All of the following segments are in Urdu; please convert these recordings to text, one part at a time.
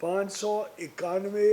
591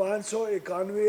591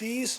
30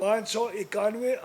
591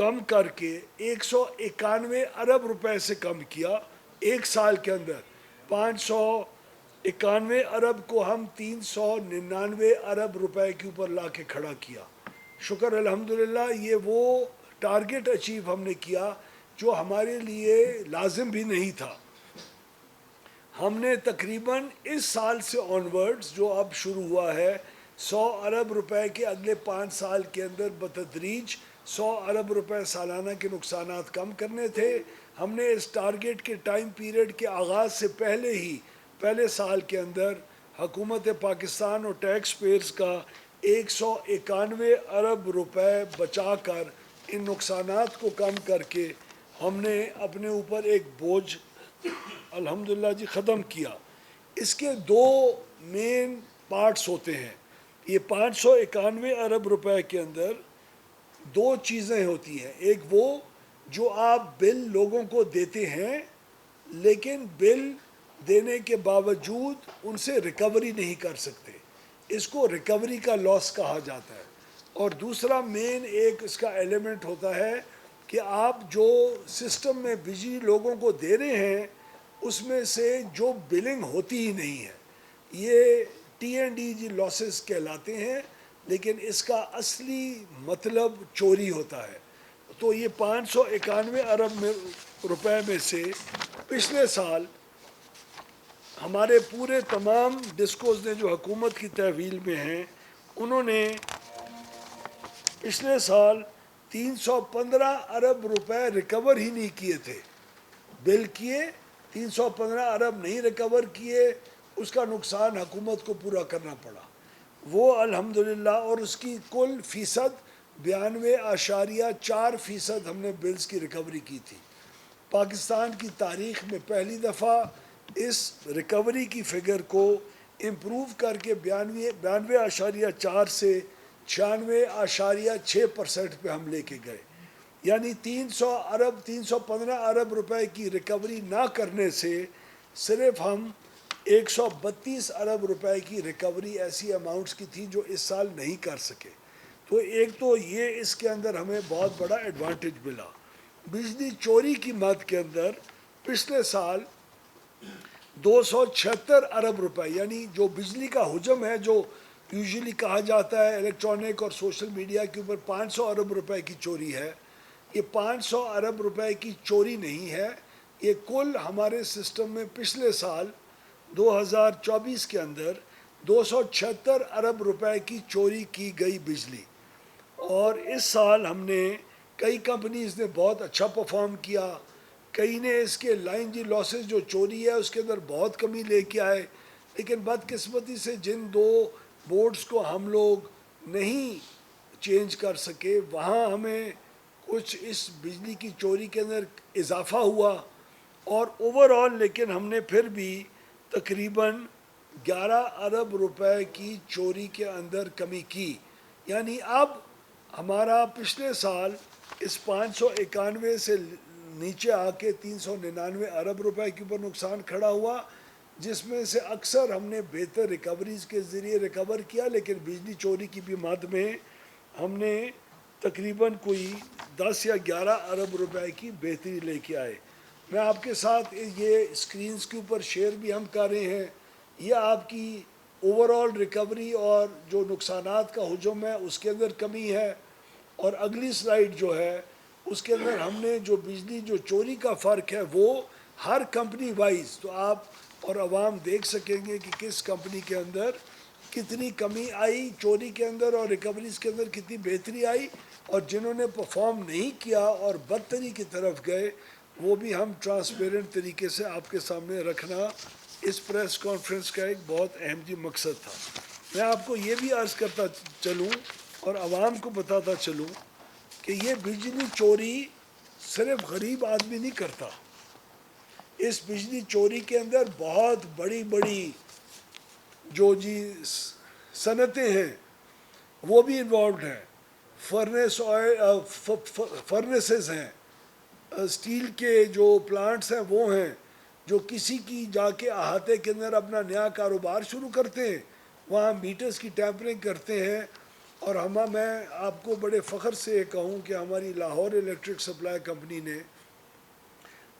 کم کر کے 191 ارب روپے سے کم کیا ایک سال کے اندر. 591 ارب کو ہم 399 ارب روپے کے اوپر لا کے کھڑا کیا. شکر الحمدللہ یہ وہ ٹارگٹ اچیو ہم نے کیا جو ہمارے لیے لازم بھی نہیں تھا. ہم نے تقریباً اس سال سے آنورڈز جو اب شروع ہوا ہے 100 ارب روپے کے اگلے 5 سال کے اندر بتدریج 100 ارب روپے سالانہ کے نقصانات کم کرنے تھے. ہم نے اس ٹارگٹ کے ٹائم پیریڈ کے آغاز سے پہلے ہی پہلے سال کے اندر حکومت پاکستان اور ٹیکس پیئرز کا 191 ارب روپے بچا کر ان نقصانات کو کم کر کے ہم نے اپنے اوپر ایک بوجھ الحمدللہ جی ختم کیا. اس کے دو مین پارٹس ہوتے ہیں. یہ 591 ارب روپے کے اندر دو چیزیں ہوتی ہیں. ایک وہ جو آپ بل لوگوں کو دیتے ہیں لیکن بل دینے کے باوجود ان سے ریکوری نہیں کر سکتے, اس کو ریکوری کا لاس کہا جاتا ہے. اور دوسرا مین ایک اس کا ایلیمنٹ ہوتا ہے کہ آپ جو سسٹم میں بجلی لوگوں کو دے رہے ہیں اس میں سے جو بلنگ ہوتی ہی نہیں ہے, یہ ٹی این ڈی جی لاسز کہلاتے ہیں, لیکن اس کا اصلی مطلب چوری ہوتا ہے. تو یہ 591 ارب روپے میں سے پچھلے سال ہمارے پورے تمام ڈسکوز نے جو حکومت کی تحویل میں ہیں انہوں نے پچھلے سال 315 ارب روپے ریکور ہی نہیں کیے تھے. بل کیے 315 ارب نہیں ریکور کیے, اس کا نقصان حکومت کو پورا کرنا پڑا. وہ الحمدللہ اور اس کی کل فیصد 92.4% ہم نے بلز کی ریکوری کی تھی. پاکستان کی تاریخ میں پہلی دفعہ اس ریکوری کی فگر کو امپروو کر کے 92.4 سے 96.6% پہ ہم لے کے گئے. یعنی 315 ارب روپے کی ریکوری نہ کرنے سے صرف ہم 132 ارب روپے کی ریکوری ایسی اماؤنٹس کی تھی جو اس سال نہیں کر سکے. تو ایک تو یہ اس کے اندر ہمیں بہت بڑا ایڈوانٹیج ملا. بجلی چوری کی مد کے اندر پچھلے سال 276 ارب روپے, یعنی جو بجلی کا حجم ہے جو یوزلی کہا جاتا ہے الیکٹرانک اور سوشل میڈیا کے اوپر 500 ارب روپے کی چوری ہے, یہ 500 ارب روپے کی چوری نہیں ہے. یہ کل ہمارے سسٹم میں پچھلے سال 2024 کے اندر 276 ارب روپے کی چوری کی گئی بجلی. اور اس سال ہم نے کئی کمپنیز نے بہت اچھا پرفارم کیا, کئی نے اس کے لائن جی لاسز جو چوری ہے اس کے اندر بہت کمی لے کے آئے. لیکن بدقسمتی سے جن دو بورڈز کو ہم لوگ نہیں چینج کر سکے وہاں ہمیں کچھ اس بجلی کی چوری کے اندر اضافہ ہوا. اور اوور آل لیکن ہم نے پھر بھی تقریباً 11 ارب روپے کی چوری کے اندر کمی کی. یعنی اب ہمارا پچھلے سال اس 591 سے نیچے آ کے 399 ارب روپے کے اوپر نقصان کھڑا ہوا, جس میں سے اکثر ہم نے بہتر ریکوریز کے ذریعے ریکور کیا, لیکن بجلی چوری کی بھی مد میں ہم نے تقریباً کوئی 10 یا 11 ارب روپے کی بہتری لے کے آئے. میں آپ کے ساتھ یہ اسکرینز کے اوپر شیئر بھی ہم کر رہے ہیں. یہ آپ کی اوور آل ریکوری اور جو نقصانات کا حجم ہے اس کے اندر کمی ہے. اور اگلی سلائیڈ جو ہے اس کے اندر ہم نے جو بجلی جو چوری کا فرق ہے وہ ہر کمپنی وائز, تو آپ اور عوام دیکھ سکیں گے کہ کس کمپنی کے اندر کتنی کمی آئی چوری کے اندر اور ریکوریز کے اندر کتنی بہتری آئی, اور جنہوں نے پرفارم نہیں کیا اور بدتری کی طرف گئے وہ بھی ہم ٹرانسپیرنٹ طریقے سے آپ کے سامنے رکھنا اس پریس کانفرنس کا ایک بہت اہم جی مقصد تھا. میں آپ کو یہ بھی عرض کرتا چلوں اور عوام کو بتاتا چلوں کہ یہ بجلی چوری صرف غریب آدمی نہیں کرتا. اس بجلی چوری کے اندر بہت بڑی بڑی جو جی صنعتیں ہیں وہ بھی انوالوڈ ہیں. فرنسز ہیں, اسٹیل کے جو پلانٹس ہیں وہ ہیں, جو کسی کی جا کے احاطے کے اندر اپنا نیا کاروبار شروع کرتے ہیں, وہاں میٹرز کی ٹیمپرنگ کرتے ہیں اور میں آپ کو بڑے فخر سے یہ کہوں کہ ہماری لاہور الیکٹرک سپلائی کمپنی نے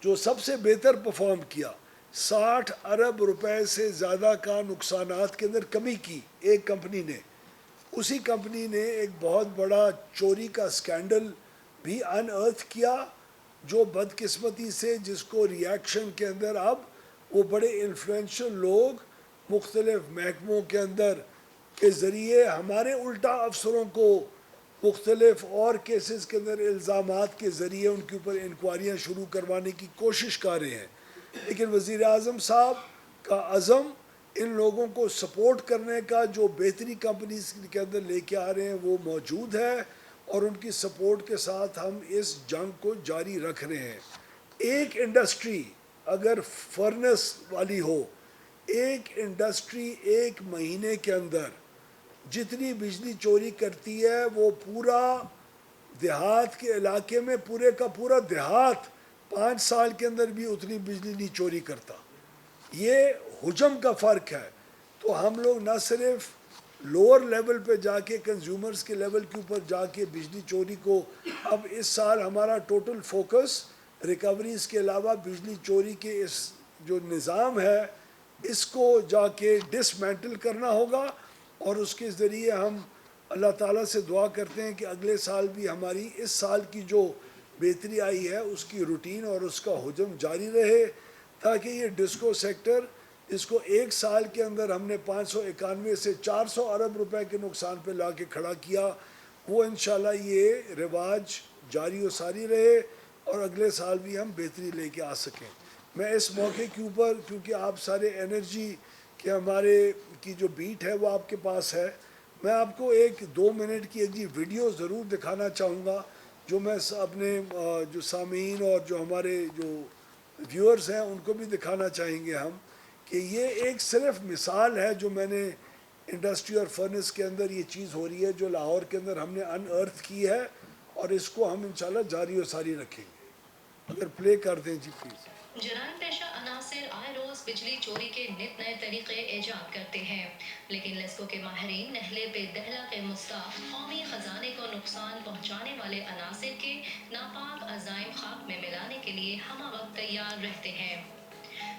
جو سب سے بہتر پرفارم کیا، 60 ارب روپے سے زیادہ کا نقصانات کے اندر کمی کی ایک کمپنی نے، اسی کمپنی نے ایک بہت بڑا چوری کا سکینڈل بھی ان ارتھ کیا، جو بدقسمتی سے جس کو ریاکشن کے اندر اب وہ بڑے انفلوئنشل لوگ مختلف محکموں کے اندر کے ذریعے ہمارے الٹا افسروں کو مختلف اور کیسز کے اندر الزامات کے ذریعے ان کے اوپر انکوائریاں شروع کروانے کی کوشش کر رہے ہیں، لیکن وزیر اعظم صاحب کا عزم ان لوگوں کو سپورٹ کرنے کا جو بہتری کمپنیز کے اندر لے کے آ رہے ہیں وہ موجود ہے، اور ان کی سپورٹ کے ساتھ ہم اس جنگ کو جاری رکھ رہے ہیں۔ ایک انڈسٹری اگر فرنس والی ہو، ایک انڈسٹری ایک مہینے کے اندر جتنی بجلی چوری کرتی ہے وہ پورا دیہات کے علاقے میں پورے کا پورا دیہات 5 سال کے اندر بھی اتنی بجلی نہیں چوری کرتا۔ یہ حجم کا فرق ہے، تو ہم لوگ نہ صرف لوور لیول پہ جا کے کنزیومرز کے لیول کے اوپر جا کے بجلی چوری کو، اب اس سال ہمارا ٹوٹل فوکس ریکوریز کے علاوہ بجلی چوری کے اس جو نظام ہے اس کو جا کے ڈسمینٹل کرنا ہوگا، اور اس کے ذریعے ہم اللہ تعالیٰ سے دعا کرتے ہیں کہ اگلے سال بھی ہماری اس سال کی جو بہتری آئی ہے اس کی روٹین اور اس کا حجم جاری رہے، تاکہ یہ ڈسکو سیکٹر اس کو ایک سال کے اندر ہم نے 591 سے 400 ارب روپے کے نقصان پہ لا کے کھڑا کیا، وہ انشاءاللہ یہ رواج جاری و ساری رہے اور اگلے سال بھی ہم بہتری لے کے آ سکیں۔ میں اس موقع کے اوپر کیونکہ آپ سارے انرجی کہ ہمارے کی جو بیٹ ہے وہ آپ کے پاس ہے، میں آپ کو ایک 2 منٹ کی ایک ویڈیو ضرور دکھانا چاہوں گا جو میں اپنے جو سامعین اور جو ہمارے جو ویورز ہیں ان کو بھی دکھانا چاہیں گے ہم، کہ یہ ایک صرف مثال ہے جو میں نے انڈسٹری اور فرنس کے اندر یہ چیز ہو رہی ہے جو لاہور کے اندر ہم نے ان ارتھ کی ہے، اور اس کو ہم انشاءاللہ جاری و ساری رکھیں گے۔ اگر پلے کر دیں جی پلیز۔ جرائم پیشہ عناصر آئے روز بجلی چوری کے نت نئے طریقے ایجاد کرتے ہیں، لیکن لیسکو کے ماہرین نہلے بے دہلا کے مستاق قومی خزانے کو نقصان پہنچانے والے عناصر کے ناپاک عزائم خاک میں ملانے کے لیے ہمہ وقت تیار رہتے ہیں۔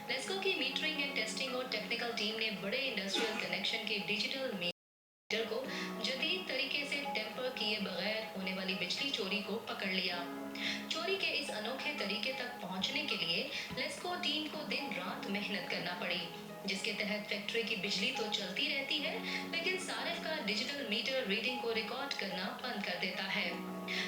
لیسکو کی میٹرنگ اینڈ ٹیسٹنگ اور ٹیکنیکل ٹیم نے بڑے انڈسٹریل کنیکشن کے ڈیجیٹل میٹر کو جدید طریقے سے ٹیمپر کیے بغیر ہونے والی بجلی چوری کو پکڑ لیا۔ چوری کے اس انوکھے طریقے تک پہنچنے کے لیے لیسکو ٹیم کو دن رات محنت کرنا پڑی، جس کے تحت فیکٹری کی بجلی تو چلتی رہتی ہے لیکن صارف کا ڈیجیٹل میٹر ریڈنگ کو ریکارڈ کرنا بند کر دیتا ہے۔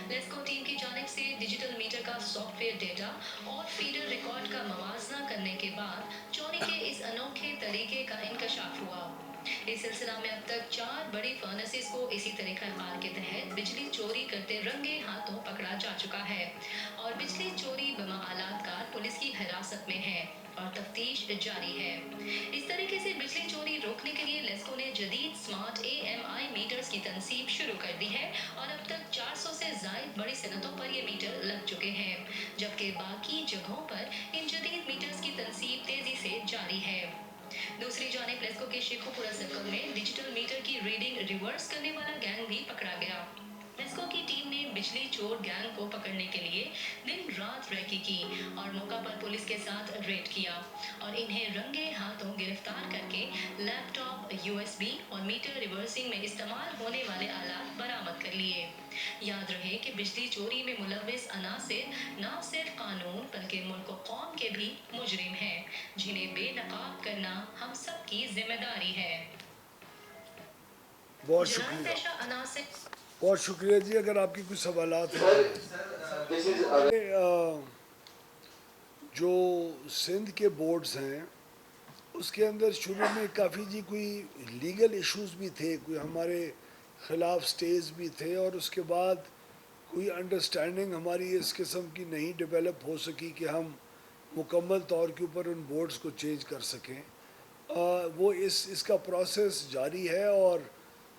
لیسکو ٹیم کی جانب سے ڈیجیٹل میٹر کا سافٹ ویئر ڈیٹا اور فیڈر ریکارڈ کا موازنہ کرنے کے بعد چوری کے اس انوکھے طریقے کا انکشاف ہوا۔ اس سلسلہ میں اب تک 4 بڑی فرنسز کو اسی طریقہ کار کے تحت بجلی چوری کرتے رنگے ہاتھوں پکڑا جا چکا ہے، اور بجلی چوری بما آلات کار پولیس کی حراست میں ہے اور تفتیش جاری ہے۔ اس طریقے سے بجلی چوری روکنے کے لیے لیسکو نے جدید سمارٹ AMI میٹرز کی تنصیب شروع کر دی ہے، اور اب تک 400 سے زائد بڑی صنعتوں پر یہ میٹر لگ چکے ہیں، جبکہ باقی جگہوں پر ان جدید میٹرز کی تنصیب تیزی سے جاری ہے۔ دوسری جانب لیسکو کے شیخو پورہ سرکل میں ڈیجیٹل میٹر کی ریڈنگ ریورس کرنے والا گینگ بھی پکڑا گیا۔ لیسکو کی ٹیم نے بجلی چور گینگ کو پکڑنے کے لیے دن رات ریکی کی اور موقع پر پولیس کے ساتھ ریڈ کیا اور انہیں رنگے ہاتھوں گرفتار کر کے لیپ ٹاپ، USB اور میٹر ریورسنگ میں استعمال ہونے والے آلات برآمد کر لیے۔ یاد رہے کہ بجلی چوری میں ملوث عناصر نہ صرف قانون بلکہ ملک و قوم کے بھی مجرم ہیں، جنہیں بے نقاب کرنا ہم سب کی ذمہ داری ہے۔ بہت جرائم شکریہ، پیشہ عناصر بہت شکریہ جی۔ اگر آپ کی کچھ سوالات ہیں جو سندھ کے بورڈز ہیں اس کے اندر شروع میں کافی جی کوئی لیگل ایشوز بھی تھے، کوئی ہمارے خلاف سٹیز بھی تھے، اور اس کے بعد کوئی انڈرسٹینڈنگ ہماری اس قسم کی نہیں ڈیولپ ہو سکی کہ ہم مکمل طور کے اوپر ان بورڈز کو چینج کر سکیں۔ وہ اس کا پروسیس جاری ہے، اور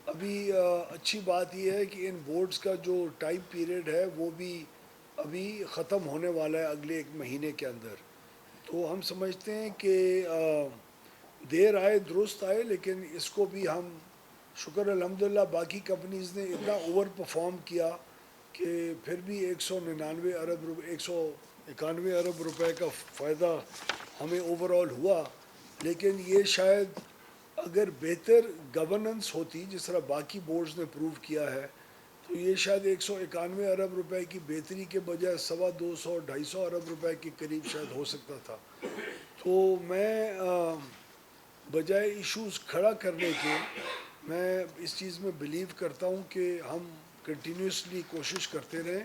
ابھی اچھی بات یہ ہے کہ ان بورڈز کا جو ٹائم پیریڈ ہے وہ بھی ابھی ختم ہونے والا ہے اگلے 1 مہینے کے اندر، تو ہم سمجھتے ہیں کہ دیر آئے درست آئے، لیکن اس کو بھی ہم شکر الحمدللہ باقی کمپنیز نے اتنا اوور پرفارم کیا کہ پھر بھی 191 ارب روپے کا فائدہ ہمیں اوور آل ہوا. لیکن یہ شاید اگر بہتر گورننس ہوتی جس طرح باقی بورڈز نے پروو کیا ہے تو یہ شاید 191 ارب روپے کی بہتری کے بجائے 250-250 ارب روپے کے قریب شاید ہو سکتا تھا. تو میں بجائے ایشوز کھڑا کرنے کے میں اس چیز میں بلیو کرتا ہوں کہ ہم کنٹینیوسلی کوشش کرتے رہیں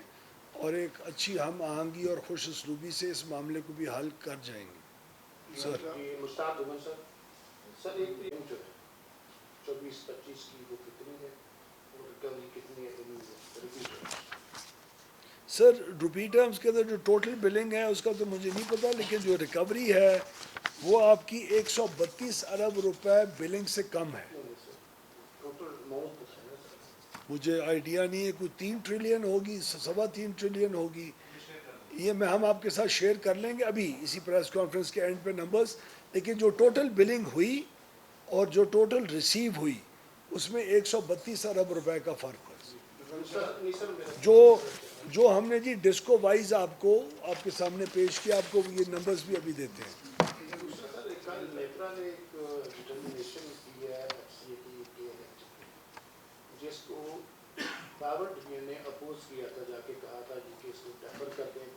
اور ایک اچھی ہم آہنگی اور خوش اسلوبی سے اس معاملے کو بھی حل کر جائیں گے. سر مشتاق عمر سر ایک جو ہے 24-25 کی وہ کتنی ہے اور ریکوری کتنی ہے؟ سر روپی ٹرمز کے اندر جو ٹوٹل بلنگ ہے اس کا تو مجھے نہیں پتا، لیکن جو ریکوری ہے وہ آپ کی 132 ارب روپے بلنگ سے کم ہے. ٹوٹل اماؤنٹ ہے نا سر؟ مجھے آئیڈیا نہیں ہے، کوئی 3 ٹریلین ہوگی، 3.25 ٹریلین ہوگی. یہ ہم آپ کے ساتھ شیئر کر لیں گے ابھی اسی پریس کانفرنس کے اینڈ پہ نمبرز. لیکن جو ٹوٹل بلنگ ہوئی اور جو ٹوٹل ریسیو ہوئی اس میں 132 ارب روپے کا فرق ہے. جو ہم نے جی ڈسکو وائز آپ کے سامنے پیش کیا، آپ کو یہ نمبرز بھی ابھی دیتے ہیں. کل نیپرا نے ایک ڈٹرمنیشن کی ہے ایف سی اے کی جس کو پاور ڈویژن نے اپوز کیا تھا، جا کے کہا تھا کہ اس کو ٹیمپر کر دیں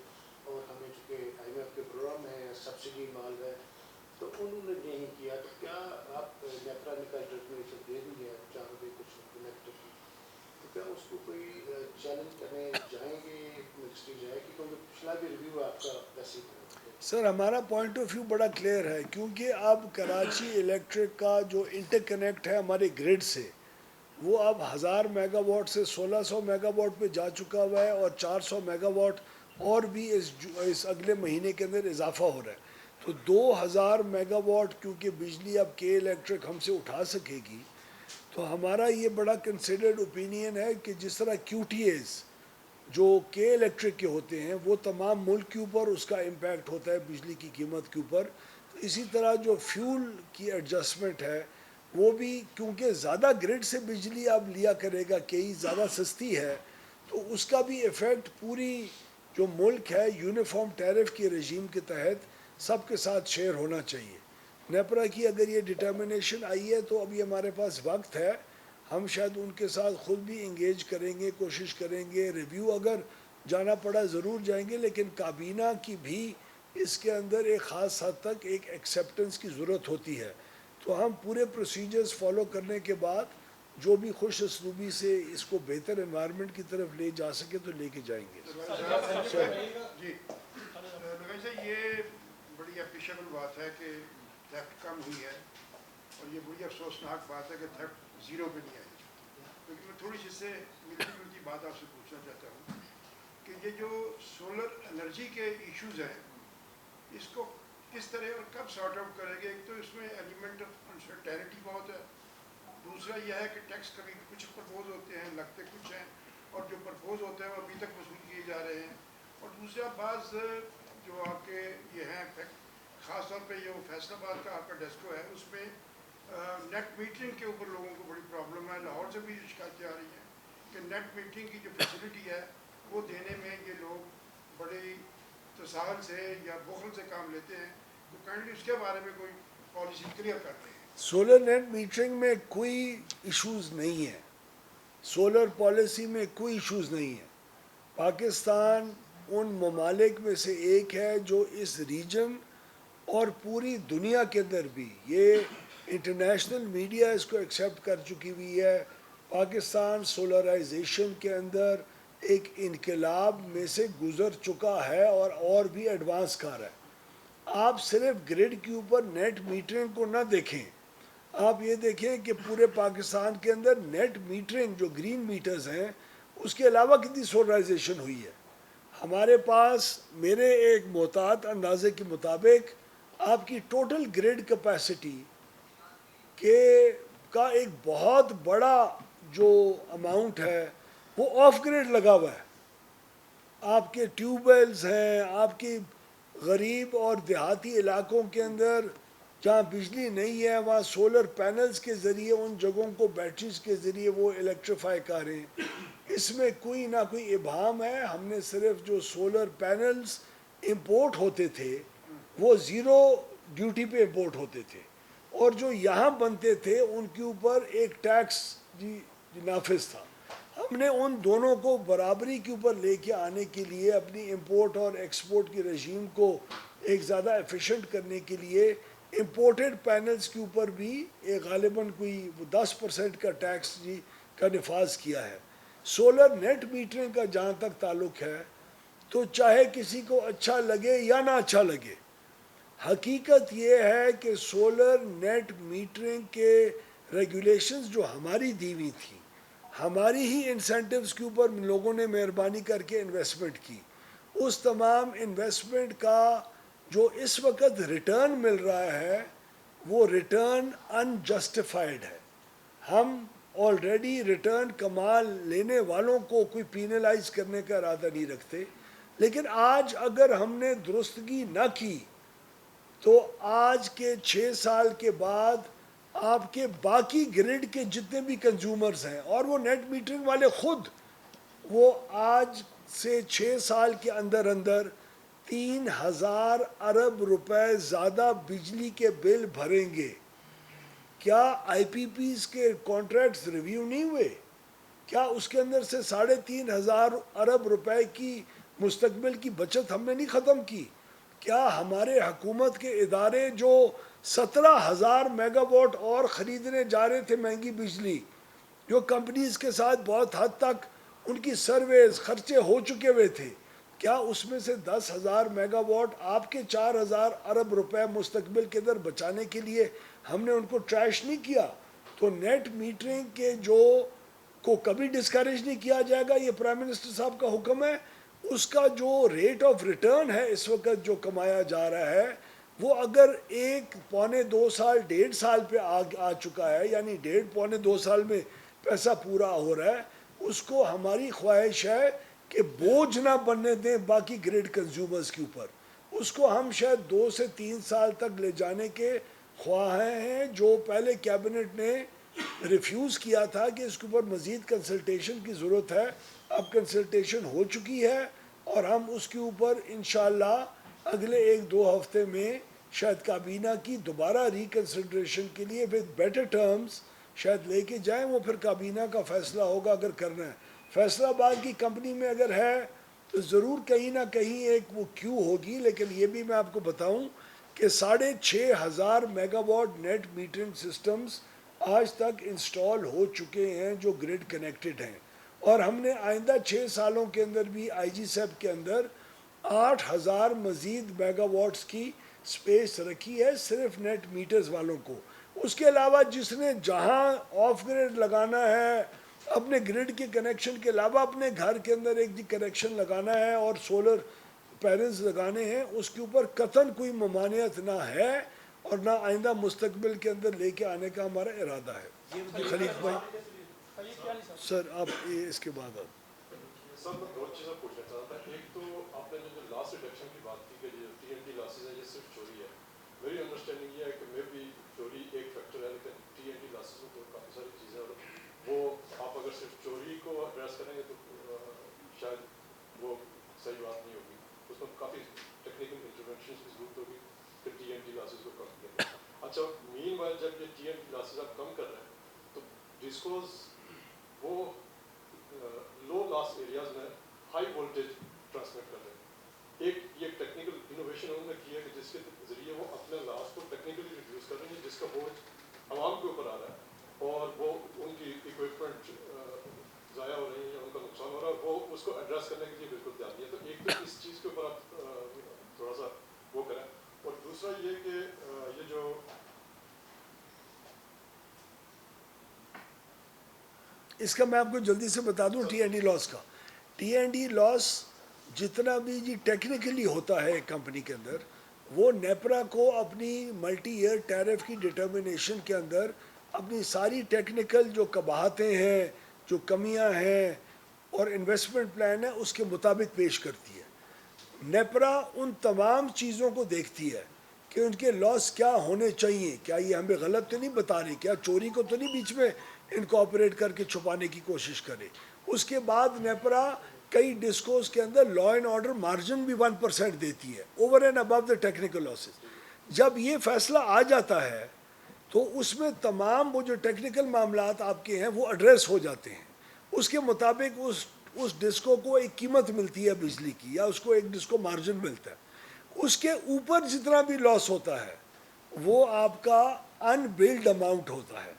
اور ہمیں چونکہ آئی ایم ایف کے پروگرام ہے سبسڈی مال ہے تو انہوں نے نہیں کیا. تو کیا آپ نیپرا نے کا ڈٹرمنیشن دے دی ہے جہاں پہ کچھ کنیکٹر تو کیا اس کو کوئی چیلنج کرنے جائیں گے منسٹری جائے گی؟ کیونکہ پچھلا بھی ریویو آپ کا ویسے ہی سر ہمارا پوائنٹ آف ویو بڑا کلیئر ہے، کیونکہ اب کراچی الیکٹرک کا جو انٹر کنیکٹ ہے ہمارے گریڈ سے وہ اب 1000 میگا واٹ سے 1600 میگا واٹ پہ جا چکا ہوا ہے اور 400 میگا واٹ اور بھی اس اگلے مہینے کے اندر اضافہ ہو رہا ہے. تو 2000 میگا واٹ کیونکہ بجلی اب کے الیکٹرک ہم سے اٹھا سکے گی، تو ہمارا یہ بڑا کنسیڈرڈ اوپینین ہے کہ جس طرح کیو ٹی ایز جو کے الیکٹرک کے ہوتے ہیں وہ تمام ملک کے اوپر اس کا امپیکٹ ہوتا ہے بجلی کی قیمت کے اوپر، تو اسی طرح جو فیول کی ایڈجسٹمنٹ ہے وہ بھی کیونکہ زیادہ گریڈ سے بجلی اب لیا کرے گا، کئی زیادہ سستی ہے، تو اس کا بھی ایفیکٹ پوری جو ملک ہے یونیفارم ٹیرف کے رجیم کے تحت سب کے ساتھ شیئر ہونا چاہیے. نیپرا کی اگر یہ ڈٹرمنیشن آئی ہے تو ابھی ہمارے پاس وقت ہے، ہم شاید ان کے ساتھ خود بھی انگیج کریں گے، کوشش کریں گے، ریویو اگر جانا پڑا ضرور جائیں گے، لیکن کابینہ کی بھی اس کے اندر ایک خاص حد تک ایک ایکسیپٹنس کی ضرورت ہوتی ہے. تو ہم پورے پروسیجرز فالو کرنے کے بعد جو بھی خوش اسلوبی سے اس کو بہتر انوائرمنٹ کی طرف لے جا سکے تو لے کے جائیں گے. جی یہ بڑی اپریشیبل بات ہے کہ تھیفٹ کم ہوئی ہے اور یہ بڑی افسوسناک بات ہے کہ تھیفٹ زیرو پہ نہیں آئی. کیونکہ میں تھوڑی سی سے ملتی جلتی بات آپ سے پوچھنا چاہتا ہوں کہ یہ جو سولر انرجی کے ایشوز ہیں اس کو کس طرح اور کب سارٹ آؤٹ کریں گے؟ ایک تو اس میں ایلیمنٹ آف انسرٹینٹی بہت ہے، دوسرا یہ ہے کہ ٹیکس کبھی کچھ پرپوز ہوتے ہیں لگتے کچھ ہیں اور جو پرپوز ہوتے ہیں وہ ابھی تک وصول کیے جا رہے ہیں، اور دوسرا بعض جو آپ کے یہ ہیں خاص طور پہ یہ فیصل آباد کا آپ کا ڈیسکو ہے اس میں نیٹ میٹرنگ کے اوپر لوگوں کو بڑی پرابلم ہے. لاہور سے بھی شکایتیں آ رہی ہیں کہ نیٹ میٹرنگ کی جو فیسلٹی ہے وہ دینے میں یہ لوگ بڑی تساہل سے یا بخل سے کام لیتے ہیں. تو کائنڈلی اس کے بارے میں کوئی پالیسی کلیئر کرتے ہیں. سولر نیٹ میٹرنگ میں کوئی ایشوز نہیں ہے، سولر پالیسی میں کوئی ایشوز نہیں ہے. پاکستان ان ممالک میں سے ایک ہے جو اس ریجن اور پوری دنیا کے اندر بھی یہ انٹرنیشنل میڈیا اس کو ایکسیپٹ کر چکی ہوئی ہے. پاکستان سولرائزیشن کے اندر ایک انقلاب میں سے گزر چکا ہے اور بھی ایڈوانس کر رہا ہے. آپ صرف گریڈ کے اوپر نیٹ میٹرنگ کو نہ دیکھیں، آپ یہ دیکھیں کہ پورے پاکستان کے اندر نیٹ میٹرنگ جو گرین میٹرز ہیں اس کے علاوہ کتنی سولرائزیشن ہوئی ہے. ہمارے پاس میرے ایک محتاط اندازے کے مطابق آپ کی ٹوٹل گریڈ کیپیسٹی کا ایک بہت بڑا جو اماؤنٹ ہے وہ آف گریڈ لگا ہوا ہے. آپ کے ٹیوب ویلز ہیں، آپ کی غریب اور دیہاتی علاقوں کے اندر جہاں بجلی نہیں ہے وہاں سولر پینلز کے ذریعے ان جگہوں کو بیٹریز کے ذریعے وہ الیکٹریفائی کریں. اس میں کوئی نہ کوئی ابہام ہے. ہم نے صرف جو سولر پینلز امپورٹ ہوتے تھے وہ زیرو ڈیوٹی پہ امپورٹ ہوتے تھے, اور جو یہاں بنتے تھے ان کے اوپر ایک ٹیکس نافذ تھا. ہم نے ان دونوں کو برابری کے اوپر لے کے آنے کے لیے اپنی امپورٹ اور ایکسپورٹ کی رجیم کو ایک زیادہ ایفیشنٹ کرنے کے لیے امپورٹڈ پینلز کے اوپر بھی ایک غالباً کوئی 10% کا ٹیکس کا نفاذ کیا ہے. سولر نیٹ میٹرنگ کا جہاں تک تعلق ہے تو چاہے کسی کو اچھا لگے یا نہ اچھا لگے, حقیقت یہ ہے کہ سولر نیٹ میٹرنگ کے ریگولیشنز جو ہماری دی ہوئی تھی, ہماری ہی انسینٹیوز کے اوپر لوگوں نے مہربانی کر کے انویسٹمنٹ کی, اس تمام انویسٹمنٹ کا جو اس وقت ریٹرن مل رہا ہے وہ ریٹرن انجسٹیفائڈ ہے. ہم آلریڈی ریٹرن کما لینے والوں کو کوئی پینلائز کرنے کا ارادہ نہیں رکھتے, لیکن آج اگر ہم نے درستگی نہ کی تو آج کے 6 سال کے بعد آپ کے باقی گریڈ کے جتنے بھی کنزیومرز ہیں, اور وہ نیٹ میٹرنگ والے خود, وہ آج سے 6 سال کے اندر اندر 3,000 ارب روپے زیادہ بجلی کے بل بھریں گے. کیا آئی پی پیز کے کانٹریکٹس ریویو نہیں ہوئے؟ کیا اس کے اندر سے 3,500 ارب روپے کی مستقبل کی بچت ہم نے نہیں ختم کی؟ کیا ہمارے حکومت کے ادارے جو 17,000 میگا واٹ اور خریدنے جا رہے تھے مہنگی بجلی, جو کمپنیز کے ساتھ بہت حد تک ان کی سرویز خرچے ہو چکے ہوئے تھے, کیا اس میں سے 10,000 میگا واٹ آپ کے 4,000 ارب روپے مستقبل کے اندر بچانے کے لیے ہم نے ان کو ٹریش نہیں کیا؟ تو نیٹ میٹرنگ کے جو کو کبھی ڈسکریج نہیں کیا جائے گا, یہ پرائم منسٹر صاحب کا حکم ہے. اس کا جو ریٹ آف ریٹرن ہے اس وقت جو کمایا جا رہا ہے وہ اگر 1.25 سال 1.5 سال پہ آ چکا ہے, یعنی 1.5 سال میں پیسہ پورا ہو رہا ہے, اس کو ہماری خواہش ہے کہ بوجھ نہ بننے دیں باقی گریڈ کنزیومرز کے اوپر. اس کو ہم شاید 2 سے 3 سال تک لے جانے کے خواہاں ہیں, جو پہلے کیبنٹ نے ریفیوز کیا تھا کہ اس کے اوپر مزید کنسلٹیشن کی ضرورت ہے. اب کنسلٹیشن ہو چکی ہے اور ہم اس کے اوپر انشاءاللہ اگلے 1-2 ہفتے میں شاید کابینہ کی دوبارہ ریکنسیڈریشن کے لیے ود بیٹر ٹرمز شاید لے کے جائیں. وہ پھر کابینہ کا فیصلہ ہوگا اگر کرنا ہے. فیصلہ آباد کی کمپنی میں اگر ہے تو ضرور کہیں نہ کہیں ایک وہ کیو ہوگی, لیکن یہ بھی میں آپ کو بتاؤں کہ 6,500 megawatt net metering systems آج تک انسٹال ہو چکے ہیں جو گریڈ کنیکٹڈ ہیں, اور ہم نے آئندہ 6 سالوں کے اندر بھی آئی جی سیپ کے اندر 8,000 مزید میگا واٹس کی سپیس رکھی ہے صرف نیٹ میٹرز والوں کو. اس کے علاوہ جس نے جہاں آف گریڈ لگانا ہے, اپنے گریڈ کے کنیکشن کے علاوہ اپنے گھر کے اندر ایک کنیکشن لگانا ہے اور سولر پینلز لگانے ہیں, اس کے اوپر قطعاً کوئی ممانعت نہ ہے اور نہ آئندہ مستقبل کے اندر لے کے آنے کا ہمارا ارادہ ہے. خلیق بھائی سر آپ اس کے بعد سر میں 2 چیزیں پوچھنا چاہتا تھا. ایک تو آپ نے جو لاس ریڈکشن کی بات کی کہ جو ٹی این ٹی لاسز ہیں یہ صرف چوری ہے. میری انڈرسٹینڈنگ یہ ہے کہ میں بھی چوری ایک فیکٹر ہے, لیکن ٹی این ٹی لاسز میں تو کافی ساری چیزیں اور وہ آپ اگر صرف چوری کو ایڈریس کریں گے تو شاید وہ صحیح بات نہیں ہوگی. اس میں کافی ٹیکنیکل انٹرونشنس کی ضرورت ہوگی کہ ٹی این ٹی لاسز کو کم کریں. اچھا مین وائل جب یہ ٹی این ٹی لاسز آپ کم کر رہے ہیں تو ڈسکوز وہ لو لاس ایریاز میں ہائی وولٹیج ٹرانسمٹ کر رہے ہیں. ایک یہ ٹیکنیکل انوویشن انہوں نے کی ہے کہ جس کے ذریعے وہ اپنے لاس کو ٹیکنیکلی ریڈیوس کر رہے ہیں جس کا بوجھ عوام کے اوپر آ رہا ہے اور وہ ان کی اکوپمنٹ ضائع ہو رہی ہیں یا ان کا نقصان ہو رہا ہے, وہ اس کو ایڈریس کرنے کے لیے بالکل تیار نہیں ہے. تو ایک تو اس چیز کے اوپر آپ تھوڑا سا وہ کریں. اور دوسرا یہ کہ یہ جو اس کا میں آپ کو جلدی سے بتا دوں ٹی این ڈی لاس کا. ٹی این ڈی لاس جتنا بھی ٹیکنیکلی ہوتا ہے ایک کمپنی کے اندر, وہ نیپرا کو اپنی ملٹی ایئر ٹیرف کی ڈٹرمنیشن کے اندر اپنی ساری ٹیکنیکل جو قباحتیں ہیں, جو کمیاں ہیں اور انویسٹمنٹ پلان ہے اس کے مطابق پیش کرتی ہے. نیپرا ان تمام چیزوں کو دیکھتی ہے کہ ان کے لاس کیا ہونے چاہیے. کیا یہ ہمیں غلط تو نہیں بتا رہے, کیا چوری کو تو نہیں بیچ میں انکارپوریٹ کر کے چھپانے کی کوشش کرے. اس کے بعد نیپرا کئی ڈسکوز کے اندر لا اینڈ آرڈر مارجن بھی 1% دیتی ہے over and above the technical losses. جب یہ فیصلہ آ جاتا ہے تو اس میں تمام وہ جو ٹیکنیکل معاملات آپ کے ہیں وہ ایڈریس ہو جاتے ہیں. اس کے مطابق اس ڈسکو کو ایک قیمت ملتی ہے بجلی کی, یا اس کو ایک ڈسکو مارجن ملتا ہے. اس کے اوپر جتنا بھی لاس ہوتا ہے وہ آپ کا ان بلڈ اماؤنٹ ہوتا ہے,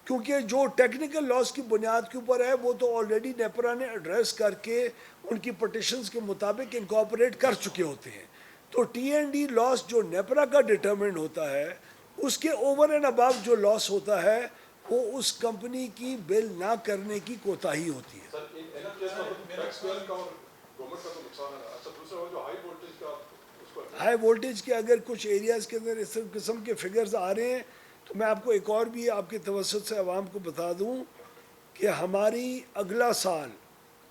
کیونکہ جو ٹیکنیکل لاس کی بنیاد کے اوپر ہے وہ تو آلریڈی نیپرا نے ایڈریس کر کے ان کی پٹیشنز کے مطابق انکارپوریٹ کر چکے ہوتے ہیں. تو ٹی این ڈی لاس جو نیپرا کا ڈٹرمنڈ ہوتا ہے, اس کے اوور اینڈ ابو جو لاس ہوتا ہے وہ اس کمپنی کی بل نہ کرنے کی کوتاہی ہوتی ہے. سر ان کیس میں ٹیکس پیئر کا اور گورنمنٹ کا تو نقصان ہے. اچھا دوسرا وہ جو ہائی وولٹیج کا اس کو ہائی وولٹیج کے اگر کچھ ایریاز کے اندر اس قسم کے فگرز آ رہے ہیں تو میں آپ کو ایک اور بھی آپ کے توسط سے عوام کو بتا دوں کہ ہماری اگلا سال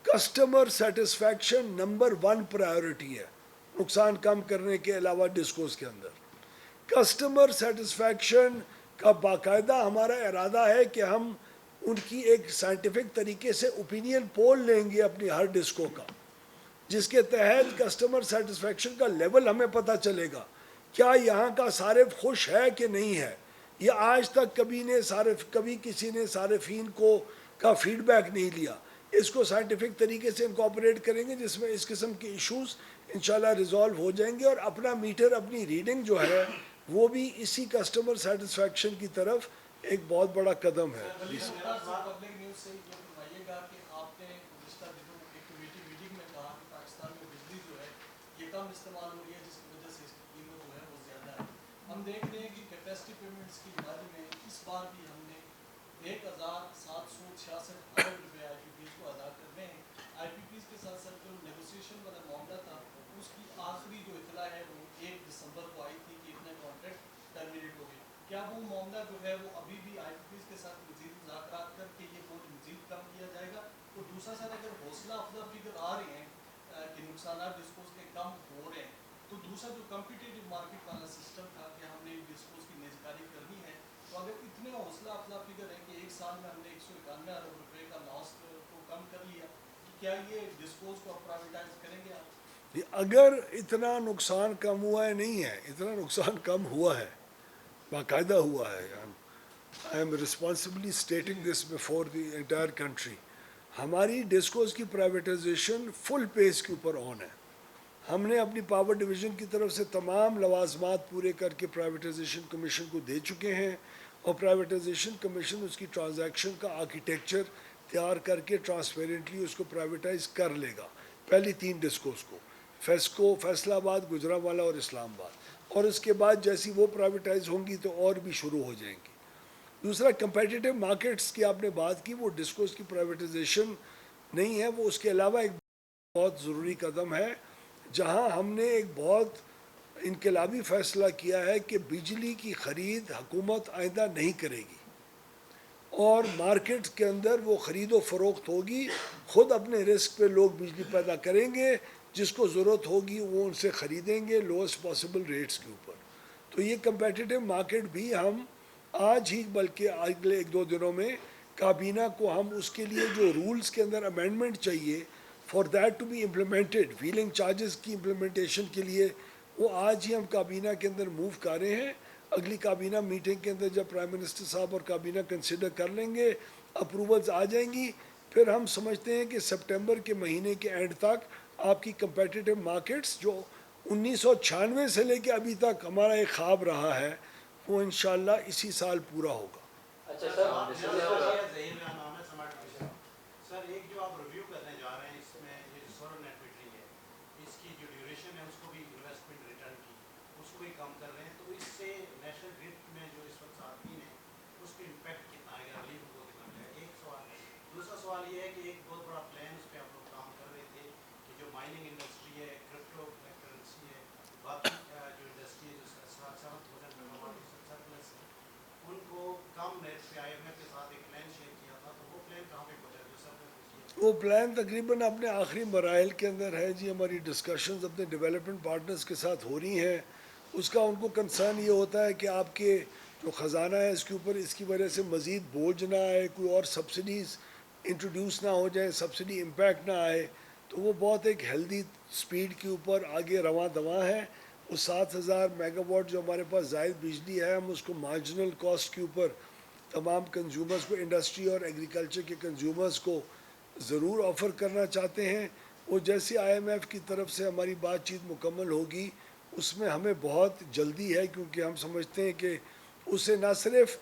کسٹمر سیٹسفیکشن نمبر 1 پرائیورٹی ہے نقصان کم کرنے کے علاوہ ڈسکوز کے اندر. کسٹمر سیٹسفیکشن کا باقاعدہ ہمارا ارادہ ہے کہ ہم ان کی ایک سائنٹیفک طریقے سے اوپینین پول لیں گے اپنی ہر ڈسکو کا, جس کے تحت کسٹمر سیٹسفیکشن کا لیول ہمیں پتہ چلے گا. کیا یہاں کا صارف خوش ہے کہ نہیں ہے, یا آج تک کبھی کسی نے صارفین کا فیڈ بیک نہیں لیا. اس کو سائنٹیفک طریقے سے انکارپوریٹ کریں گے جس میں اس قسم کے ایشوز انشاءاللہ ریزالو ہو جائیں گے, اور اپنا میٹر اپنی ریڈنگ جو ہے وہ بھی اسی کسٹمر سیٹسفیکشن کی طرف ایک بہت بڑا قدم ہے. پبلک نیوز سے یہ فرمائیے گا کہ آپ نے گزشتہ دنوں ایک کمیٹی میٹنگ میں کہا کہ پاکستان میں بجلی جو ہے یہ کم استعمال ہو رہی ہے, جس کی وجہ سے اس کی قیمت جو ہے وہ زیادہ ہے. ہم دیکھ رہے ہیں کہ کیپیسٹی پیمنٹس کی بارے میں اس بار بھی ہم نے 1766 ارب روپے آئی پی پیز کو ادا کرنے ہیں. آئی پی پیز کے ساتھ ساتھ جو نیگوسیشن والا معاملہ تھا اس کی آخری جو اطلاع ہے وہ 1 دسمبر کو آئی تھی کہ اتنے کانٹریکٹ ٹرمینیٹ ہو گئے. کیا وہ معاملہ جو ہے وہ ابھی بھی آئی پی پیز کے ساتھ مزید مذاکرات کر کے یہ بورڈ مزید کم کیا جائے گا؟ اور دوسرا سر اگر حوصلہ افزا فگر آ رہے ہیں کہ نقصانات ڈسکوز کے کم ہو رہے ہیں, تو دوسرا جو کمپیٹیٹو مارکیٹ والا سسٹم تھا کہ ہم نے ڈسکوز کی نجکاری کرنی ہے, تو اگر اتنے حوصلہ افزا فگر ہے کہ ایک سال میں ہم نے 191 ارب روپے کا لاس کو کم کر لیا, کیا یہ ڈسکوز کو پرائیویٹائز کریں گے آپ؟ اگر اتنا نقصان کم ہوا ہے, نہیں ہے اتنا نقصان کم ہوا ہے, باقاعدہ ہوا ہے. I am responsibly stating this before the entire country. ہماری ڈسکوز کی پرائیویٹائزیشن فل پیس کے اوپر آن ہے. ہم نے اپنی پاور ڈویژن کی طرف سے تمام لوازمات پورے کر کے پرائیویٹائزیشن کمیشن کو دے چکے ہیں, اور پرائیویٹائزیشن کمیشن اس کی ٹرانزیکشن کا آرکیٹیکچر تیار کر کے ٹرانسپیرنٹلی اس کو پرائیویٹائز کر لے گا. پہلی 3 ڈسکوز کو, فیسکو, فیصل آباد, گجرانوالہ اور اسلام آباد, اور اس کے بعد جیسی وہ پرائیویٹائز ہوں گی تو اور بھی شروع ہو جائیں گی. دوسرا کمپیٹیٹو مارکیٹس کی آپ نے بات کی, وہ ڈسکوز کی پرائیویٹائزیشن نہیں ہے, وہ اس کے علاوہ ایک بہت ضروری قدم ہے جہاں ہم نے ایک بہت انقلابی فیصلہ کیا ہے کہ بجلی کی خرید حکومت آئندہ نہیں کرے گی, اور مارکیٹ کے اندر وہ خرید و فروخت ہوگی. خود اپنے رسک پہ لوگ بجلی پیدا کریں گے, جس کو ضرورت ہوگی وہ ان سے خریدیں گے لوسٹ پاسبل ریٹس کے اوپر. تو یہ کمپیٹیٹو مارکیٹ بھی ہم آج ہی بلکہ اگلے 1-2 دنوں میں کابینہ کو ہم اس کے لیے جو رولز کے اندر امینڈمنٹ چاہیے for that to be implemented, wheeling charges کی امپلیمنٹیشن کے لیے, وہ آج ہی ہم کابینہ کے اندر موو کر رہے ہیں. اگلی کابینہ میٹنگ کے اندر جب پرائم منسٹر صاحب اور کابینہ کنسیڈر کر لیں گے, اپروولز آ جائیں گی, پھر ہم سمجھتے ہیں کہ سپٹمبر کے مہینے کے اینڈ تک آپ کی کمپیٹیٹو مارکیٹس جو 1996 سے لے کے ابھی تک ہمارا ایک خواب رہا ہے, وہ انشاءاللہ اسی سال پورا ہوگا. اچھا سر ایک جو آپ ریویو کرنے جا رہے ہیں اس میں یہ جو سولر نیٹ میٹرنگ ہے اس کی جو ڈیوریشن ہے اس کو بھی انویسٹمنٹ ریٹرن کی اس کو بھی کم کر رہے ہیں, تو اس سے نیشنل گرڈ میں جو اس وقت صارفین ہیں اس پہ امپیکٹ کتنا آئے گا, ریلیف کو کتنا ملے گا؟ ایک سوال ہے. دوسرا سوال یہ ہے کہ ایک بہت بڑا پلان اس پہ آپ لوگ کام کر رہے تھے کہ جو مائننگ انڈسٹری ہے, کرپٹو کرنسی ہے, باقی جو انڈسٹری ہے جو 7,000 میگاواٹ سرپلس ہے ان کو کم ریٹ پہ آئی ایم ایف کے ساتھ ایک پلان شیئر کیا تھا, تو وہ پلان کہاں پہ پہنچا جو سرپلس؟ وہ پلان تقریباً اپنے آخری مراحل کے اندر ہے جی. ہماری ڈسکشنز اپنے ڈیولپمنٹ پارٹنرز کے ساتھ ہو رہی ہیں, اس کا ان کو کنسرن یہ ہوتا ہے کہ آپ کے جو خزانہ ہے اس کے اوپر اس کی وجہ سے مزید بوجھ نہ آئے, کوئی اور سبسڈیز انٹروڈیوس نہ ہو جائیں, سبسڈی امپیکٹ نہ آئے. تو وہ بہت ایک ہیلدی سپیڈ کے اوپر آگے رواں دواں ہے. وہ 7,000 میگا واٹ جو ہمارے پاس زائد بجلی ہے, ہم اس کو مارجنل کاسٹ کے اوپر تمام کنزیومرز کو, انڈسٹری اور ایگریکلچر کے کنزیومرز کو ضرور آفر کرنا چاہتے ہیں. وہ جیسے IMF کی طرف سے ہماری بات چیت مکمل ہوگی اس میں ہمیں بہت جلدی ہے, کیونکہ ہم سمجھتے ہیں کہ اس سے نہ صرف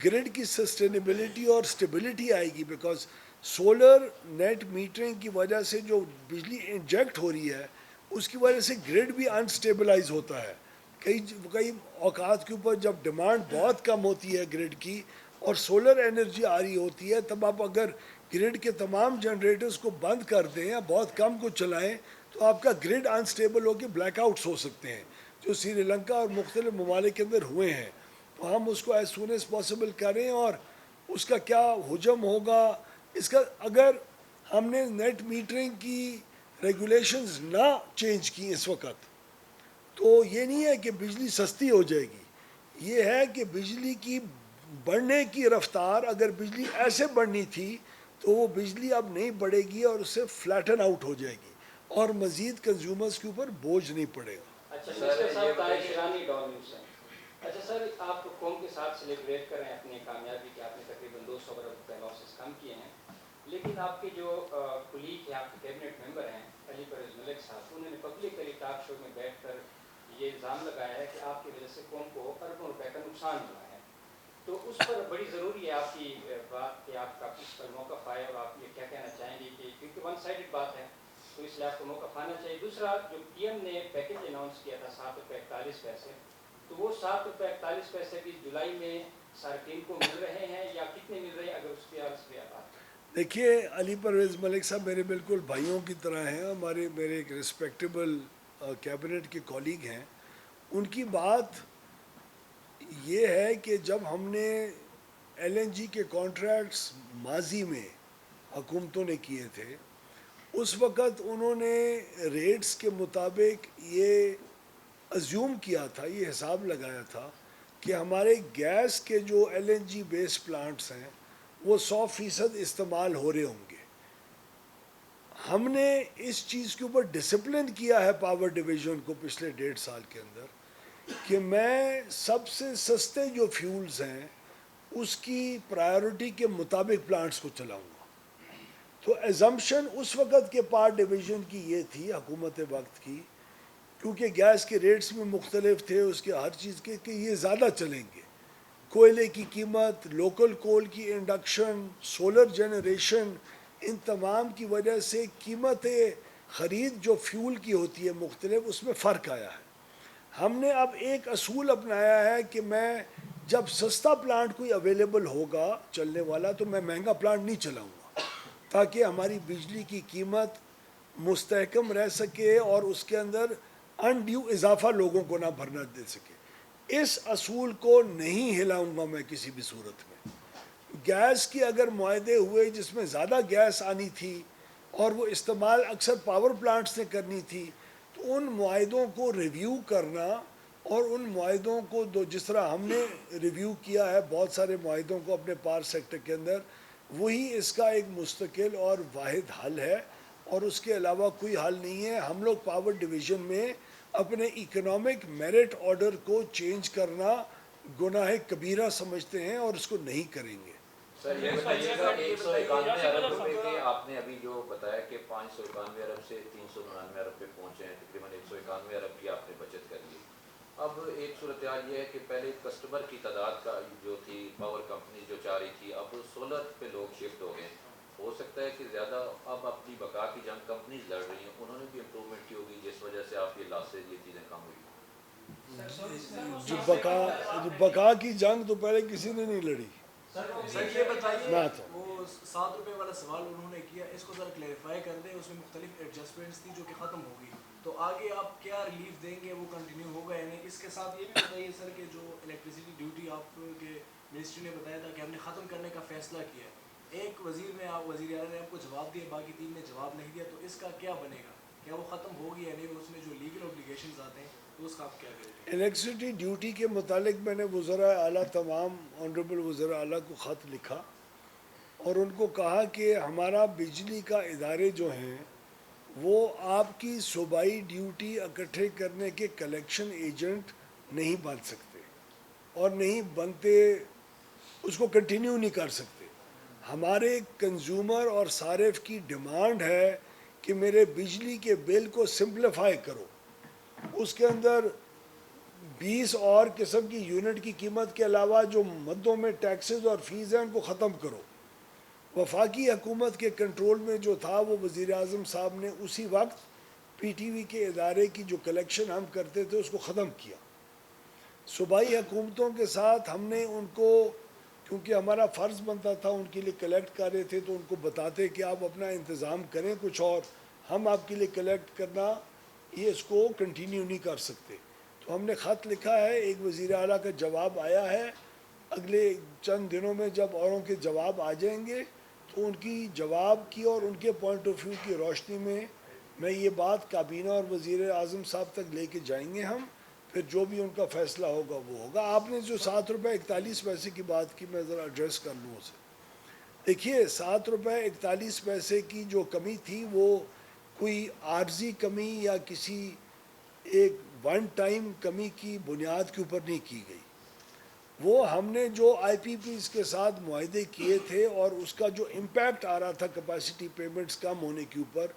گرڈ کی سسٹینیبلٹی اور اسٹیبلٹی آئے گی, بیکاز سولر نیٹ میٹرنگ کی وجہ سے جو بجلی انجیکٹ ہو رہی ہے اس کی وجہ سے گرڈ بھی انسٹیبلائز ہوتا ہے. کئی اوقات کے اوپر جب ڈیمانڈ بہت کم ہوتی ہے گرڈ کی اور سولر انرجی آ رہی ہوتی ہے, تب آپ اگر گرڈ کے تمام جنریٹرز کو بند کر دیں یا بہت کم کو چلائیں تو آپ کا گرڈ انسٹیبل ہو کے بلیک آؤٹس ہو سکتے ہیں, جو سری لنکا اور مختلف ممالک کے اندر ہوئے ہیں. تو ہم اس کو ایز سون ایز پاسبل کریں, اور اس کا کیا حجم ہوگا اس کا, اگر ہم نے نیٹ میٹرنگ کی ریگولیشنز نہ چینج کی اس وقت تو یہ نہیں ہے کہ بجلی سستی ہو جائے گی, یہ ہے کہ بجلی کی بڑھنے کی رفتار, اگر بجلی ایسے بڑھنی تھی تو وہ بجلی اب نہیں بڑھے گی اور اس سے فلیٹن آؤٹ ہو جائے گی اور مزید کنزیومرز کے اوپر بوجھ نہیں پڑے گا. اچھا سر, اچھا سر, آپ قوم کے ساتھ سیلیبریٹ کریں اپنی کامیابی کہ آپ نے تقریباً 200 ارب روپے لاسز کم کیے ہیں, لیکن آپ کے جو کلیگ ہیں, آپ کے کیبنٹ ممبر ہیں علی پرویز ملک صاحب, انہوں نے پبلکلی ٹاک شو میں بیٹھ کر یہ الزام لگایا ہے کہ آپ کی وجہ سے قوم کو اربوں روپے کا نقصان ہوا ہے. تو اس پر بڑی ضروری ہے آپ کی بات کہ آپ کا اس پر موقف آئے, اور آپ یہ کیا کہنا چاہیں گے کہ کیونکہ ون سائڈڈ بات ہے تو اس لیے آپ کو موقف آنا چاہیے. دوسرا, جو PM نے پیکیج اناؤنس کیا تھا 7 روپے 41 پیسے, تو وہ 7 روپے 41 پیسے بھی جولائی میں صارفین کو مل رہے ہیں یا کتنے مل رہے ہیں, اگر اس پہ بات. دیکھیے, علی پرویز ملک صاحب میرے بالکل بھائیوں کی طرح ہیں, میرے ایک رسپیکٹیبل کیبنٹ کے کولیگ ہیں. ان کی بات یہ ہے کہ جب ہم نے LNG کے کانٹریکٹس ماضی میں حکومتوں نے کیے تھے, اس وقت انہوں نے ریٹس کے مطابق یہ ازیوم کیا تھا, یہ حساب لگایا تھا کہ ہمارے گیس کے جو LNG بیس پلانٹس ہیں وہ 100% استعمال ہو رہے ہوں گے. ہم نے اس چیز کے اوپر ڈسپلن کیا ہے پاور ڈویژن کو پچھلے 1.5 سال کے اندر کہ میں سب سے سستے جو فیولز ہیں اس کی پرائیورٹی کے مطابق پلانٹس کو چلاؤں گا. تو ایزمپشن اس وقت کے پاور ڈویژن کی یہ تھی, حکومت وقت کی, کیونکہ گیس کے ریٹس بھی مختلف تھے اس کے ہر چیز کے, کہ یہ زیادہ چلیں گے. کوئلے کی قیمت, لوکل کول کی انڈکشن, سولر جنریشن, ان تمام کی وجہ سے قیمت خرید جو فیول کی ہوتی ہے مختلف, اس میں فرق آیا ہے. ہم نے اب ایک اصول اپنایا ہے کہ میں جب سستا پلانٹ کوئی اویلیبل ہوگا چلنے والا تو میں مہنگا پلانٹ نہیں چلاؤں گا, تاکہ ہماری بجلی کی قیمت مستحکم رہ سکے اور اس کے اندر انڈیو اضافہ لوگوں کو نہ بھرنا دے سکے. اس اصول کو نہیں ہلاؤں گا میں کسی بھی صورت میں. گیس کی اگر معاہدے ہوئے جس میں زیادہ گیس آنی تھی اور وہ استعمال اکثر پاور پلانٹس نے کرنی تھی, تو ان معاہدوں کو ریویو کرنا, اور ان معاہدوں کو جس طرح ہم نے ریویو کیا ہے بہت سارے معاہدوں کو اپنے پاور سیکٹر کے اندر, وہی اس کا ایک مستقل اور واحد حل ہے, اور اس کے علاوہ کوئی حل نہیں ہے. ہم لوگ پاور ڈویژن میں اپنے اکنامک میرٹ آرڈر کو چینج کرنا گناہ کبیرہ سمجھتے ہیں اور اس کو نہیں کریں گے. سر یہ بتائیے گا 191 ارب روپے کے آپ نے ابھی جو بتایا کہ 591 ارب سے 399 ارب پہ پہنچے ہیں, تقریباً 191 ارب کی آپ نے بچت کر لی. اب ایک صورتحال یہ ہے کہ پہلے کسٹمر کی تعداد کا جو تھی پاور کمپنی جو چاہ رہی تھی, اب سولر پہ لوگ شفٹ ہو گئے. ہو سکتا ہے کہ زیادہ اب اپنی بقا کی جنگ کمپنیز لڑ رہی ہیں, انہوں نے بھی امپرومنٹ کی ہوگی جس وجہ سے آپ یہ لاسز یہ چیزیں کم ہوئی. جو بقا کی جنگ تو پہلے کسی نے نہیں لڑی. سر یہ بتائیے, وہ 7 روپے والا سوال انہوں نے کیا, اس کو ذرا کلیریفائی کر دیں. اس میں مختلف ایڈجسٹمنٹس تھی جو کہ ختم ہو گئی, تو آگے آپ کیا ریلیف دیں گے, وہ کنٹینیو ہوگا یا نہیں؟ اس کے ساتھ یہ بھی بتائیے سر کہ جو الیکٹریسٹی ڈیوٹی آپ کے منسٹری نے بتایا تھا کہ ہم نے ختم کرنے کا فیصلہ کیا, ایک وزیر نے وزیر اعلیٰ نے آپ کو جواب دیا, باقی 3 نے جواب نہیں دیا, تو اس کا کیا بنے گا؟ کیا وہ ختم ہوگی یا نہیں؟ اس میں جو لیگل اوبلیگیشنز آتے ہیں تو اس کا آپ کیا کہیں گے؟ الیکٹریسٹی ڈیوٹی کے متعلق میں نے وزراء اعلیٰ تمام آنریبل وزراء اعلیٰ کو خط لکھا اور ان کو کہا کہ ہمارا بجلی کا ادارے جو ہیں وہ آپ کی صوبائی ڈیوٹی اکٹھے کرنے کے کلیکشن ایجنٹ نہیں بن سکتے اور نہیں بنتے، اس کو کنٹینیو نہیں کر سکتے. ہمارے کنزیومر اور صارف کی ڈیمانڈ ہے کہ میرے بجلی کے بل کو سمپلیفائی کرو، اس کے اندر 20 اور قسم کی یونٹ کی قیمت کے علاوہ جو مدوں میں ٹیکسز اور فیس ہیں ان کو ختم کرو. وفاقی حکومت کے کنٹرول میں جو تھا وہ وزیر اعظم صاحب نے اسی وقت پی ٹی وی کے ادارے کی جو کلیکشن ہم کرتے تھے اس کو ختم کیا. صوبائی حکومتوں کے ساتھ ہم نے ان کو، کیونکہ ہمارا فرض بنتا تھا ان کے لیے کلیکٹ کر رہے تھے، تو ان کو بتاتے کہ آپ اپنا انتظام کریں کچھ اور، ہم آپ کے لیے کلیکٹ کرنا یہ اس کو کنٹینیو نہیں کر سکتے. تو ہم نے خط لکھا ہے، ایک وزیر اعلیٰ کا جواب آیا ہے. اگلے چند دنوں میں جب اوروں کے جواب آ جائیں گے تو ان کی جواب کی اور ان کے پوائنٹ آف ویو کی روشنی میں یہ بات کابینہ اور وزیر اعظم صاحب تک لے کے جائیں گے ہم، پھر جو بھی ان کا فیصلہ ہوگا وہ ہوگا. آپ نے جو 7 روپے 41 پیسے کی بات کی، میں ذرا ایڈریس کر لوں اسے. دیکھیے 7 روپے 41 پیسے کی جو کمی تھی وہ کوئی عارضی کمی یا کسی ایک ون ٹائم کمی کی بنیاد کے اوپر نہیں کی گئی. وہ ہم نے جو آئی پی پیز کے ساتھ معاہدے کیے تھے اور اس کا جو امپیکٹ آ رہا تھا کیپیسٹی پیمنٹس کم ہونے کے اوپر،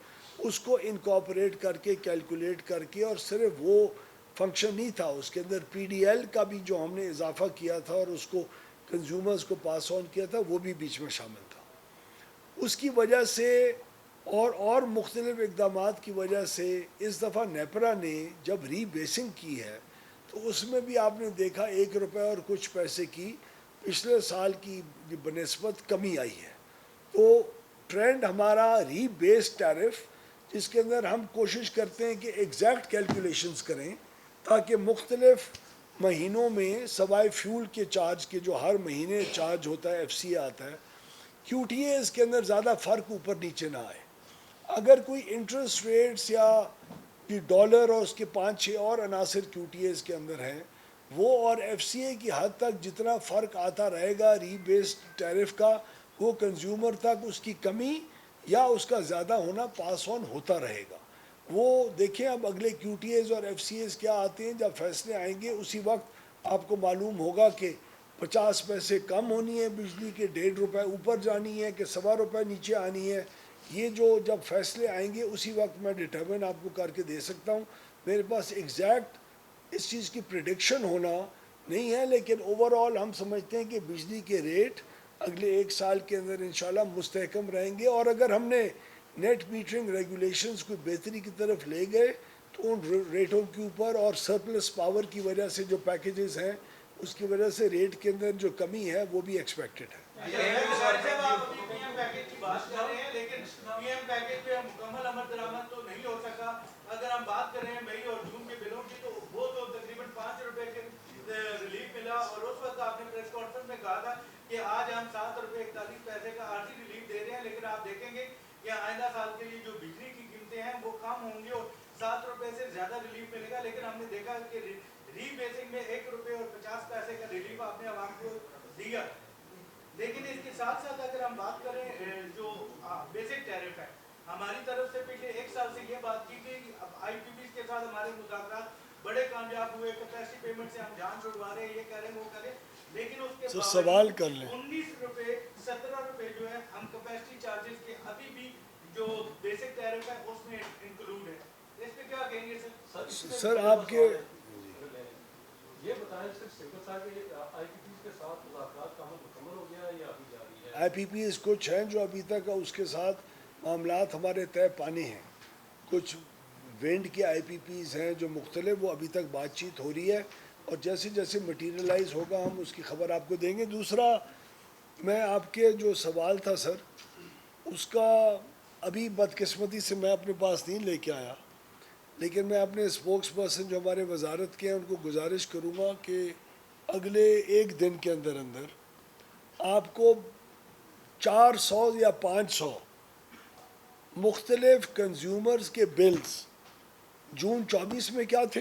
اس کو انکارپوریٹ کر کے کیلکولیٹ کر کے، اور صرف وہ فنکشن نہیں تھا، اس کے اندر پی ڈی ایل کا بھی جو ہم نے اضافہ کیا تھا اور اس کو کنزیومرز کو پاس آن کیا تھا وہ بھی بیچ میں شامل تھا. اس کی وجہ سے اور مختلف اقدامات کی وجہ سے اس دفعہ نیپرا نے جب ری بیسنگ کی ہے تو اس میں بھی آپ نے دیکھا 1 روپے اور کچھ پیسے کی پچھلے سال کی بنسبت کمی آئی ہے. تو ٹرینڈ ہمارا ری بیس ٹیرف، جس کے اندر ہم کوشش کرتے ہیں کہ ایگزیکٹ کیلکولیشنز کریں تاکہ مختلف مہینوں میں سوائے فیول کے چارج کے جو ہر مہینے چارج ہوتا ہے، ایف سی آتا ہے، کیو ٹی ایز کے اندر زیادہ فرق اوپر نیچے نہ آئے. اگر کوئی انٹرسٹ ریٹس یا ڈالر اور اس کے 5-6 اور عناصر کیو ٹی ایز کے اندر ہیں، وہ اور ایف سی اے کی حد تک جتنا فرق آتا رہے گا ری بیسڈ ٹیرف کا، وہ کنزیومر تک اس کی کمی یا اس کا زیادہ ہونا پاس آن ہوتا رہے گا. وہ دیکھیں اب اگلے کیو ٹی ایز اور ایف سی ایز کیا آتے ہیں، جب فیصلے آئیں گے اسی وقت آپ کو معلوم ہوگا کہ 50 پیسے کم ہونی ہے بجلی کے، 1.5 روپے اوپر جانی ہے کہ 1.25 روپے نیچے آنی ہے. یہ جو جب فیصلے آئیں گے اسی وقت میں ڈٹرمن آپ کو کر کے دے سکتا ہوں. میرے پاس ایگزیکٹ اس چیز کی پریڈکشن ہونا نہیں ہے، لیکن اوور آل ہم سمجھتے ہیں کہ بجلی کے ریٹ اگلے 1 سال کے اندر انشاءاللہ مستحکم رہیں گے. اور اگر ہم نے نیٹ میٹرنگ ریگولیشنز کو بہتری کی طرف لے گئے تو ان ریٹوں کے اوپر اور سرپلس پاور کی وجہ سے جو پیکیجز ہیں اس کی وجہ سے ریٹ کے اندر جو کمی ہے وہ بھی ایکسپیکٹڈ ہے. بات کر رہے ہیں لیکن پی ایم پیکیج پہ مکمل عمل درآمد تو نہیں ہو سکا. اگر ہم بات کر رہے ہیں مئی اور جون کے بلوں کی تو وہ تو تقریباً 5 روپے کے ریلیف ملا، اور اس وقت آپ نے پریس کانفرنس میں کہا تھا کہ آج ہم 7 روپے 41 پیسے کا عارضی ریلیف دے رہے ہیں، لیکن آپ دیکھیں گے کہ آئندہ سال کے لیے جو بجلی کی قیمتیں ہیں وہ کم ہوں گی اور 7 روپے سے زیادہ ریلیف ملے گا. لیکن ہم نے دیکھا کہ ری بیسنگ میں 1 روپے اور 50 پیسے کا ریلیف آپ نے عوام کو دیا. لیکن اس کے ساتھ ساتھ اگر ہم بات کریں جو بیسک ٹیرف ہے، ہماری طرف سے پچھلے 1 سال سے یہ بات کی گئی کہ اب آئی پی پیز کے ساتھ ہمارے مذاکرات بڑے کامیاب ہوئے، کیپیسٹی پیمنٹ سے ہم جان چھڑوا رہے ہیں، یہ کہہ رہے ہیں وہ کہہ رہے ہیں، لیکن اس کے سوال کر لیں 19 روپے 17 روپے جو ہے ہم کیپیسٹی چارجز کے ابھی بھی جو بیسک ٹیرف ہے اس میں انکلوڈ ہے. اس پہ کیا کہیں گے سر؟ آپ کے یہ بتائیں صرف سمپل سا کہ آئی پی پیز کے ساتھ مذاکرات کا عمل مکمل ہو گیا ہے یا ابھی جاری ہے؟ آئی پی پیز کچھ ہیں جو ابھی تک اس کے ساتھ معاملات ہمارے طے پانے ہیں. کچھ وینڈ کے آئی پی پیز ہیں جو مختلف، وہ ابھی تک بات چیت ہو رہی ہے اور جیسے جیسے مٹیریلائز ہوگا ہم اس کی خبر آپ کو دیں گے. دوسرا، میں آپ کے جو سوال تھا سر اس کا ابھی بدقسمتی سے میں اپنے پاس نہیں لے کے آیا، لیکن میں اپنے اسپوکس پرسن جو ہمارے وزارت کے ہیں ان کو گزارش کروں گا کہ اگلے 1 دن کے اندر آپ کو 400 یا 500 مختلف کنزیومرز کے بلز جون 24 میں کیا تھے